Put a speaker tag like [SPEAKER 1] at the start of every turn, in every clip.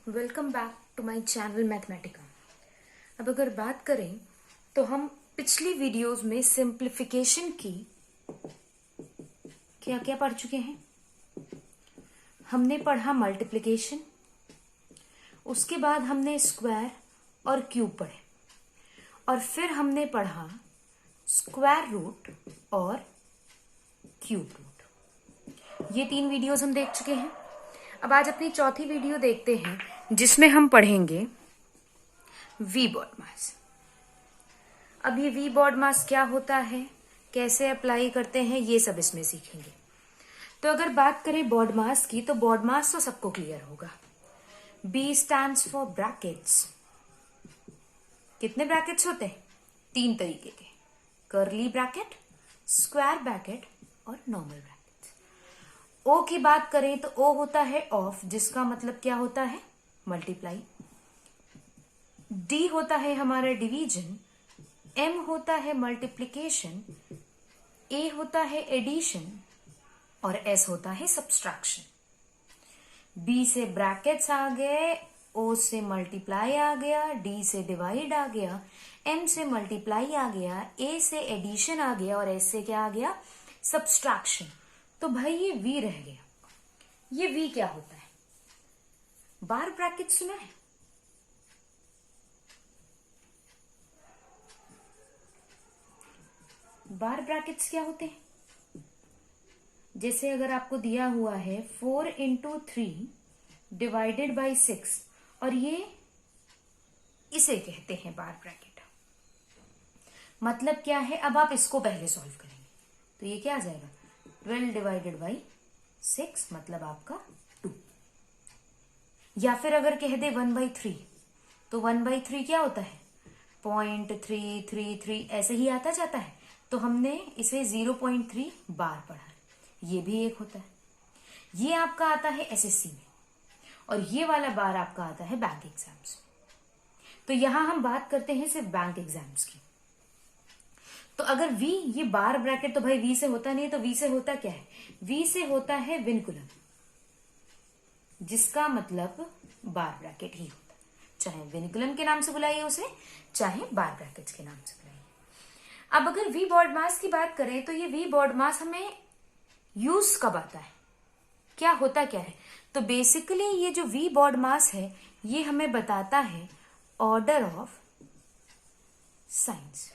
[SPEAKER 1] Welcome back to my channel Mathematica. अब अगर बात करें तो हम पिछली वीडियोस में सिंप्लीफिकेशन की क्या क्या पढ़ चुके हैं। हमने पढ़ा मल्टीप्लिकेशन, उसके बाद हमने स्क्वायर और क्यूब पढ़े, और फिर हमने पढ़ा स्क्वायर रूट और क्यूब रूट। ये 3 वीडियोस हम देख चुके हैं। अब आज अपनी चौथी वीडियो देखते हैं जिसमें हम पढ़ेंगे वी बॉड मास। अब ये वी बॉड मास क्या होता है, कैसे अप्लाई करते हैं, ये सब इसमें सीखेंगे। तो अगर बात करें बॉड मास की, तो बॉड मास तो सबको क्लियर होगा। B stands for brackets. कितने ब्रैकेट्स होते हैं? 3 तरीके के, कर्ली ब्रैकेट, स्क्वायर ब्रैकेट और नॉर्मल ब्रैकेट। ओ की बात करें तो ओ होता है ऑफ, जिसका मतलब क्या होता है? मल्टीप्लाई। डी होता है हमारा डिवीजन, एम होता है मल्टीप्लिकेशन, ए होता है एडिशन और एस होता है सब्सट्रैक्शन। बी से ब्रैकेट्स आ गए, ओ से मल्टीप्लाई आ गया, डी से डिवाइड आ गया, एम से मल्टीप्लाई आ गया, ए से एडिशन आ गया और एस से क्या आ गया? सब्सट्रैक्शन। तो भाई ये वी रह गया। ये वी क्या होता है? बार ब्रैकेट सुना है? बार ब्रैकेट्स क्या होते हैं? जैसे अगर आपको दिया हुआ है 4 इंटू 3 डिवाइडेड बाई 6, और ये इसे कहते हैं बार ब्रैकेट। मतलब क्या है? अब आप इसको पहले सॉल्व करेंगे तो ये क्या आ जाएगा? 12 डिवाइडेड बाई 6 मतलब आपका 2। या फिर अगर कह दे 1/3, तो 1/3 क्या होता है? 0.333 ऐसे ही आता जाता है। तो हमने इसे 0.3 बार पढ़ा है। ये भी एक होता है। ये आपका आता है एसएससी में, और ये वाला बार आपका आता है बैंक एग्जाम्स में। तो यहां हम बात करते हैं सिर्फ बैंक एग्जाम्स की। तो अगर वी, ये बार ब्रैकेट तो भाई वी से होता नहीं है, तो वी से होता क्या है? वी से होता है विनकुलम, जिसका मतलब बार ब्रैकेट ही होता है। चाहे विनकुलम के नाम से बुलाइए उसे, चाहे बार ब्रैकेट्स के नाम से बुलाइए। अब अगर वी बॉड मास की बात करें तो ये वी बॉड मास हमें यूज कब आता है, क्या होता क्या है? तो बेसिकली ये जो वी बॉड मास है ये हमें बताता है ऑर्डर ऑफ साइंस,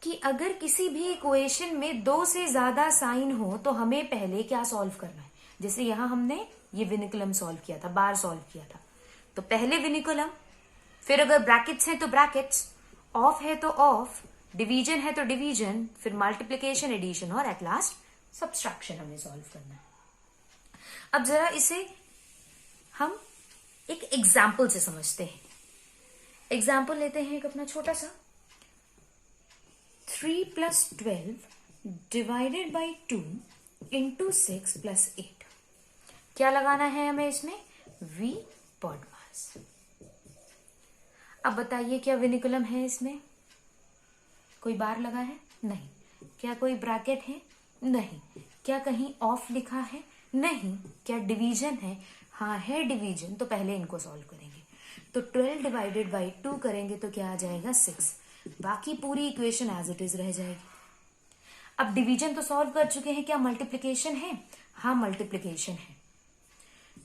[SPEAKER 1] कि अगर किसी भी इक्वेशन में 2 से ज्यादा साइन हो तो हमें पहले क्या सॉल्व करना है। जैसे यहां हमने ये विनिकुलम सॉल्व किया था, बार सॉल्व किया था, तो पहले विनिकुलम, फिर अगर ब्रैकेट्स हैं तो ब्रैकेट्स, ऑफ है तो ऑफ, डिवीजन है तो डिवीजन, फिर मल्टीप्लिकेशन, एडिशन और एट लास्ट सब्सट्रैक्शन हमें सॉल्व करना है। अब जरा इसे हम एक एग्जाम्पल से समझते हैं। एग्जाम्पल लेते हैं एक अपना छोटा सा। 3 + 12 डिवाइडेड बाई 2 इंटू 6 + 8। क्या लगाना है हमें इसमें? वी बॉड मास। अब बताइए, क्या विनिकुलम है इसमें? कोई बार लगा है? नहीं। क्या कोई ब्रैकेट है? नहीं। क्या कहीं ऑफ लिखा है? नहीं। क्या डिवीजन है? हाँ है डिवीजन। तो पहले इनको सॉल्व करेंगे। तो 12 डिवाइडेड बाई 2 करेंगे तो क्या आ जाएगा? 6। बाकी पूरी इक्वेशन एज इट इज रह जाएगी। अब डिवीजन तो सॉल्व कर चुके हैं, क्या मल्टीप्लिकेशन है? हाँ मल्टीप्लिकेशन है।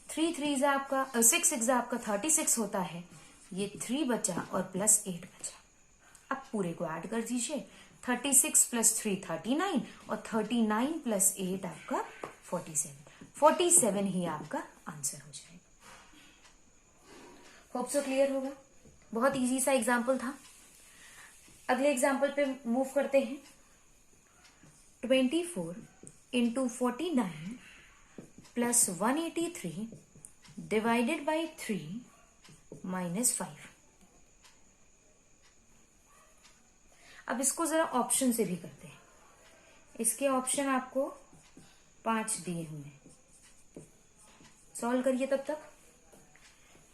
[SPEAKER 1] 3 3 आपका 6 आपका 36 होता है। ये 3 बचा और प्लस 8 बचा। अब पूरे को ऐड कर दीजिए। 36 + 3 39 और 39 + 8 आपका 47। 47 ही आपका आंसर हो जाएगा। होप सो क्लियर होगा। बहुत इजी सा एग्जाम्पल था। अगले एग्जाम्पल पे मूव करते हैं। 24 इंटू 49 + 183 डिवाइडेड बाई 3 -5। अब इसको जरा ऑप्शन से भी करते हैं। इसके ऑप्शन आपको 5 दिए हुए हैं, सॉल्व करिए तब तक।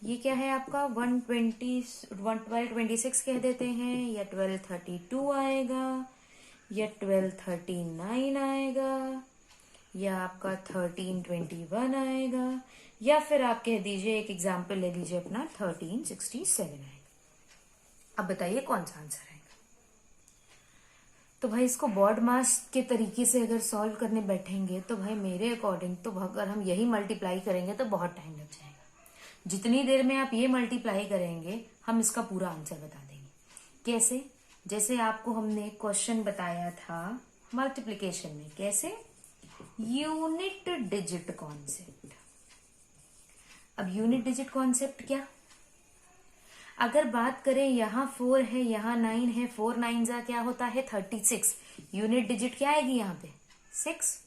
[SPEAKER 1] ये क्या है आपका? 1226 कह देते हैं, या 1232 आएगा, या 1239 आएगा, या आपका 1321 आएगा, या फिर आप कह दीजिए, एक एग्जाम्पल ले लीजिए अपना 1367 आएगा। अब बताइए कौन सा आंसर आएगा। तो भाई इसको बॉड मास के तरीके से अगर सॉल्व करने बैठेंगे तो भाई मेरे अकॉर्डिंग तो अगर हम यही मल्टीप्लाई करेंगे तो बहुत टाइम लग जाएगा। जितनी देर में आप ये मल्टीप्लाई करेंगे हम इसका पूरा आंसर बता देंगे। कैसे? जैसे आपको हमने क्वेश्चन बताया था मल्टीप्लिकेशन में, कैसे? Unit digit concept. अब यूनिट डिजिट कॉन्सेप्ट क्या? अगर बात करें यहाँ 4 है, यहाँ 9 है, 4 9 जा क्या होता है 36। यूनिट डिजिट क्या आएगी यहाँ पे 6।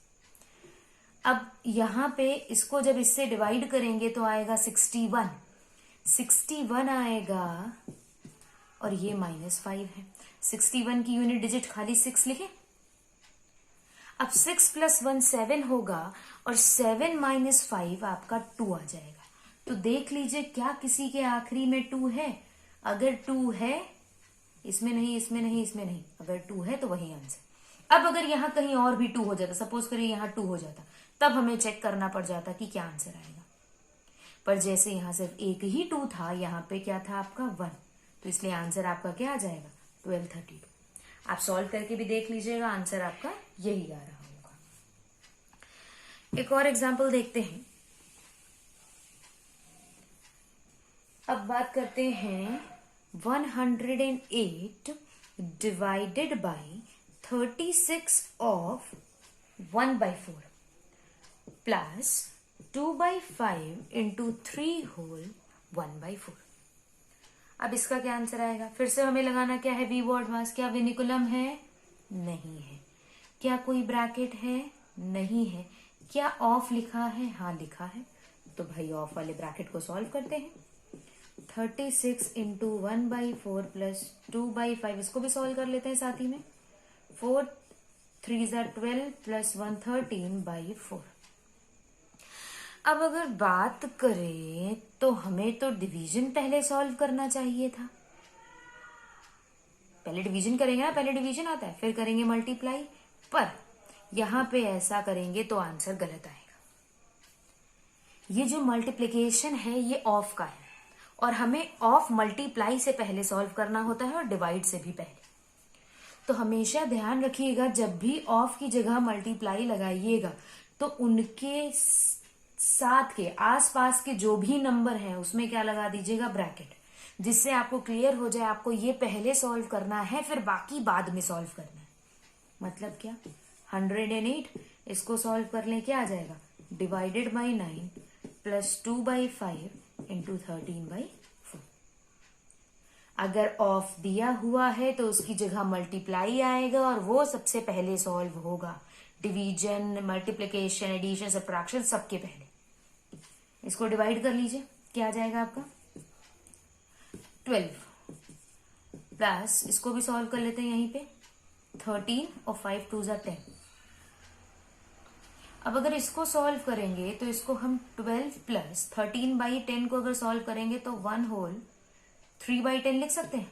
[SPEAKER 1] अब यहाँ पे इसको जब इससे डिवाइड करेंगे तो आएगा 61। 61 आएगा और ये -5 है। 61 की यूनिट डिजिट खाली 6 लिखे। अब 6 + 1 7 होगा और 7 - 5 आपका 2 आ जाएगा। तो देख लीजिए क्या किसी के आखिरी में 2 है? अगर 2 है, इसमें नहीं, इसमें नहीं, इसमें नहीं, अगर 2 है तो वही आंसर। अब अगर यहां कहीं और भी 2 हो जाता, सपोज करिए यहां 2 हो जाता, तब हमें चेक करना पड़ जाता कि क्या आंसर आएगा। पर जैसे यहां सिर्फ एक ही 2 था, यहां पे क्या था आपका 1, तो इसलिए आंसर आपका क्या आ जाएगा 1232। आप सॉल्व करके भी देख लीजिएगा, आंसर आपका यही आ रहा होगा। एक और एग्जाम्पल देखते हैं। अब बात करते हैं 108 divided by 36 of 1/4 plus 2/5 into 3 whole 1/4। अब इसका क्या आंसर आएगा? फिर से हमें लगाना क्या है? वी बॉड मास। क्या विनिकुलम है? नहीं है। क्या कोई ब्रैकेट है? नहीं है। क्या ऑफ लिखा है? हाँ लिखा है। तो भाई ऑफ वाले ब्रैकेट को सॉल्व करते हैं। 36 इंटू 1/4 प्लस 2/5, इसको भी सॉल्व कर लेते हैं साथ ही में। 4 3 12 प्लस 1 13/4। अब अगर बात करें तो हमें तो डिवीजन पहले सॉल्व करना चाहिए था। पहले डिवीजन करेंगे ना, पहले डिवीजन आता है, फिर करेंगे मल्टीप्लाई। पर यहां पे ऐसा करेंगे तो आंसर गलत आएगा। ये जो मल्टीप्लिकेशन है ये ऑफ का है और हमें ऑफ मल्टीप्लाई से पहले सॉल्व करना होता है और डिवाइड से भी पहले। तो हमेशा ध्यान रखिएगा, जब भी ऑफ की जगह मल्टीप्लाई लगाइएगा तो उनके साथ के आसपास के जो भी नंबर हैं उसमें क्या लगा दीजिएगा? ब्रैकेट, जिससे आपको क्लियर हो जाए आपको ये पहले सॉल्व करना है फिर बाकी बाद में सॉल्व करना है। मतलब क्या? 108 इसको सॉल्व कर लें, क्या आ जाएगा? Divided by 9 plus 2/5 into 13/4। अगर ऑफ दिया हुआ है तो उसकी जगह मल्टीप्लाई आएगा और वो सबसे पहले सॉल्व होगा। डिवीजन, मल्टीप्लिकेशन, एडिशन, सब्ट्रैक्शन सबके पहले। इसको डिवाइड कर लीजिए, क्या आ जाएगा आपका 12 प्लस, इसको भी सॉल्व कर लेते हैं यहीं पे, 13 और 5 2 10। अब अगर इसको सॉल्व करेंगे तो इसको हम 12 प्लस 13/10 को अगर सॉल्व करेंगे तो 1 होल 3/10 लिख सकते हैं।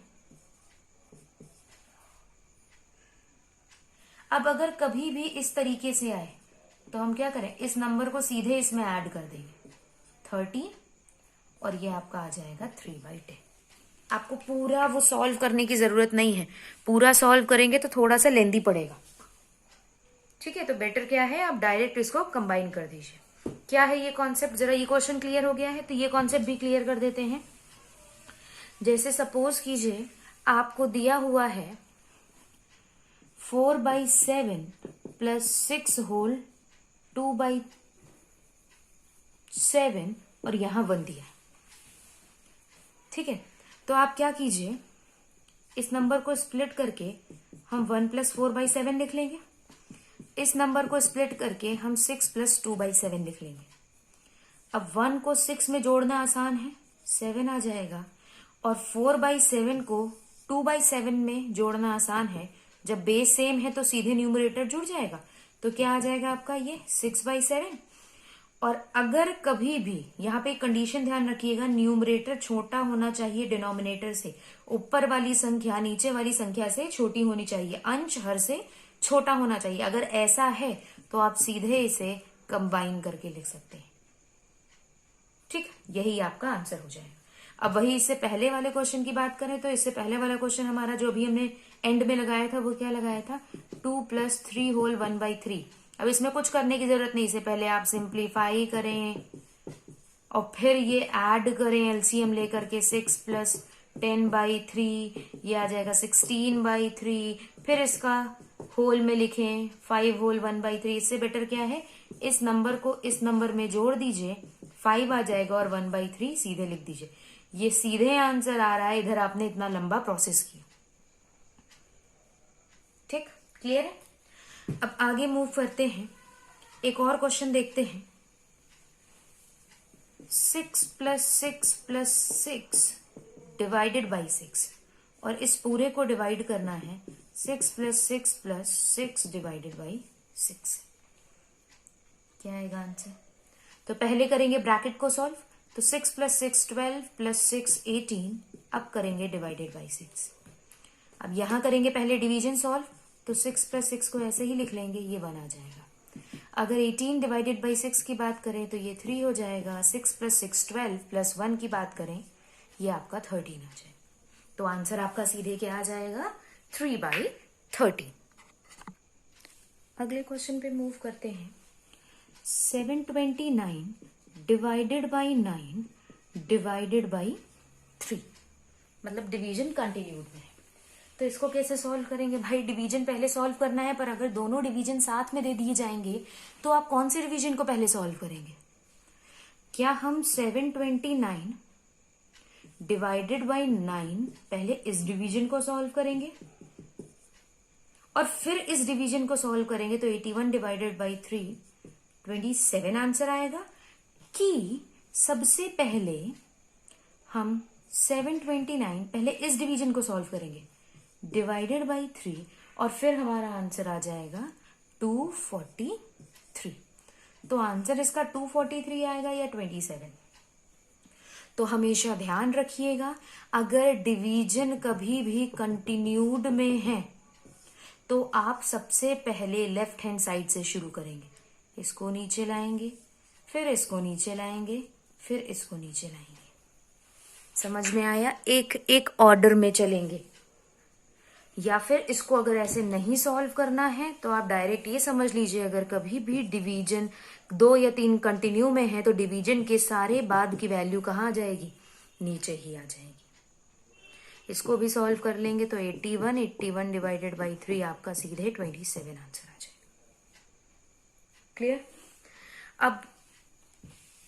[SPEAKER 1] अब अगर कभी भी इस तरीके से आए तो हम क्या करें? इस नंबर को सीधे इसमें ऐड कर देंगे 13 और ये आपका आ जाएगा 3/10। आपको पूरा वो सॉल्व करने की जरूरत नहीं है, पूरा सॉल्व करेंगे तो थोड़ा सा लेंदी पड़ेगा। ठीक है, तो बेटर क्या है, आप डायरेक्ट इसको कंबाइन कर दीजिए। क्या है ये कॉन्सेप्ट? जरा ये क्वेश्चन क्लियर हो गया है तो ये कॉन्सेप्ट भी क्लियर कर देते हैं। जैसे सपोज कीजिए आपको दिया हुआ है 4/7 प्लस 6 होल 2/7 और यहां 1 दिया है। ठीक है, तो आप क्या कीजिए, इस नंबर को स्प्लिट करके हम 1 + 4/7 लिख लेंगे। इस नंबर को स्प्लिट करके हम 6 + 2/7 लिख लेंगे। अब 1 को 6 में जोड़ना आसान है, 7 आ जाएगा, और 4/7 को 2/7 में जोड़ना आसान है। जब बेस सेम है तो सीधे न्यूमरेटर जुड़ जाएगा, तो क्या आ जाएगा आपका ये 6/7। और अगर कभी भी यहाँ पे कंडीशन ध्यान रखिएगा, न्यूमरेटर छोटा होना चाहिए डिनोमिनेटर से, ऊपर वाली संख्या नीचे वाली संख्या से छोटी होनी चाहिए, अंश हर से छोटा होना चाहिए। अगर ऐसा है तो आप सीधे इसे कंबाइन करके लिख सकते हैं। ठीक, यही आपका आंसर हो जाएगा। अब वही इससे पहले वाले क्वेश्चन की बात करें तो इससे पहले वाला क्वेश्चन हमारा जो अभी हमने एंड में लगाया था वो क्या लगाया था, 2 + 3 होल 1/3। अब इसमें कुछ करने की जरूरत नहीं, इससे पहले आप सिंप्लीफाई करें और फिर ये ऐड करें एलसीएम लेकर के, 6 + 10/3 ये आ जाएगा 16/3। फिर इसका होल में लिखें 5 होल 1/3। इससे बेटर क्या है, इस नंबर को इस नंबर में जोड़ दीजिए, 5 आ जाएगा और 1/3 सीधे लिख दीजिए। ये सीधे आंसर आ रहा है, इधर आपने इतना लंबा प्रोसेस किया। ठीक, क्लियर है। अब आगे मूव करते हैं, एक और क्वेश्चन देखते हैं। 6 + 6 + 6 डिवाइडेड बाई 6, और इस पूरे को डिवाइड करना है 6 + 6 + 6 डिवाइडेड बाई 6। क्या आएगा आंसर? तो पहले करेंगे ब्रैकेट को सॉल्व, तो 6 + 6 12 + 6 18। अब करेंगे डिवाइडेड बाई 6। अब यहां करेंगे पहले डिवीजन सॉल्व, तो 6 + 6 को ऐसे ही लिख लेंगे, ये 1 आ जाएगा। अगर 18 डिवाइडेड बाई 6 की बात करें तो ये 3 हो जाएगा। 6 + 6 12 + 1 की बात करें ये आपका 13 आ जाएगा। तो आंसर आपका सीधे क्या आ जाएगा, 3/13। अगले क्वेश्चन पे मूव करते हैं। 729 डिवाइडेड बाई 9 डिवाइडेड बाई 3, मतलब डिवीजन कंटिन्यूड में है। तो इसको कैसे सॉल्व करेंगे भाई, डिवीजन पहले सॉल्व करना है, पर अगर दोनों डिवीजन साथ में दे दिए जाएंगे तो आप कौन से डिवीजन को पहले सॉल्व करेंगे? क्या हम 729 डिवाइडेड बाई 9 पहले इस डिवीजन को सॉल्व करेंगे और फिर इस डिवीजन को सॉल्व करेंगे तो 81 डिवाइडेड बाई 3 27 आंसर आएगा, कि सबसे पहले हम 729 पहले इस डिवीजन को सॉल्व करेंगे डिवाइडेड बाई 3 और फिर हमारा आंसर आ जाएगा 243। तो आंसर इसका 243 आएगा या 27? तो हमेशा ध्यान रखिएगा, अगर डिवीजन कभी भी कंटिन्यूड में है तो आप सबसे पहले लेफ्ट हैंड साइड से शुरू करेंगे, इसको नीचे लाएंगे, फिर इसको नीचे लाएंगे, फिर इसको नीचे लाएंगे। समझ में आया? एक एक ऑर्डर में चलेंगे। या फिर इसको अगर ऐसे नहीं सॉल्व करना है तो आप डायरेक्ट ये समझ लीजिए, अगर कभी भी डिवीजन 2 या 3 कंटिन्यू में है तो डिवीजन के सारे बाद की वैल्यू कहाँ आ जाएगी, नीचे ही आ जाएगी। इसको भी सॉल्व कर लेंगे तो 81 डिवाइडेड बाई 3 आपका सीधे 27 आंसर आ जाएगा। क्लियर? अब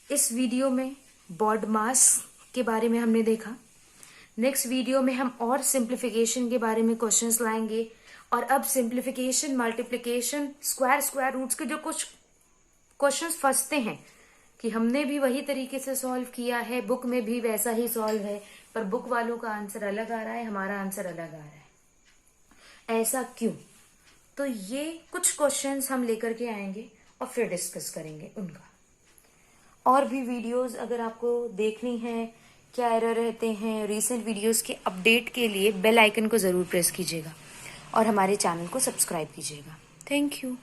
[SPEAKER 1] इस वीडियो में बॉड मास के बारे में हमने देखा। नेक्स्ट वीडियो में हम और सिंप्लीफिकेशन के बारे में क्वेश्चंस लाएंगे, और अब सिंप्लीफिकेशन, मल्टीप्लिकेशन, स्क्वायर रूट्स के जो कुछ क्वेश्चंस फंसते हैं कि हमने भी वही तरीके से सॉल्व किया है, बुक में भी वैसा ही सॉल्व है, पर बुक वालों का आंसर अलग आ रहा है, हमारा आंसर अलग आ रहा है, ऐसा क्यों? तो ये कुछ क्वेश्चंस हम लेकर के आएंगे और फिर डिस्कस करेंगे उनका। और भी वीडियोस अगर आपको देखनी है, क्या एरर रहते हैं, रीसेंट वीडियोस के अपडेट के लिए बेल आइकन को जरूर प्रेस कीजिएगा और हमारे चैनल को सब्सक्राइब कीजिएगा। Thank you.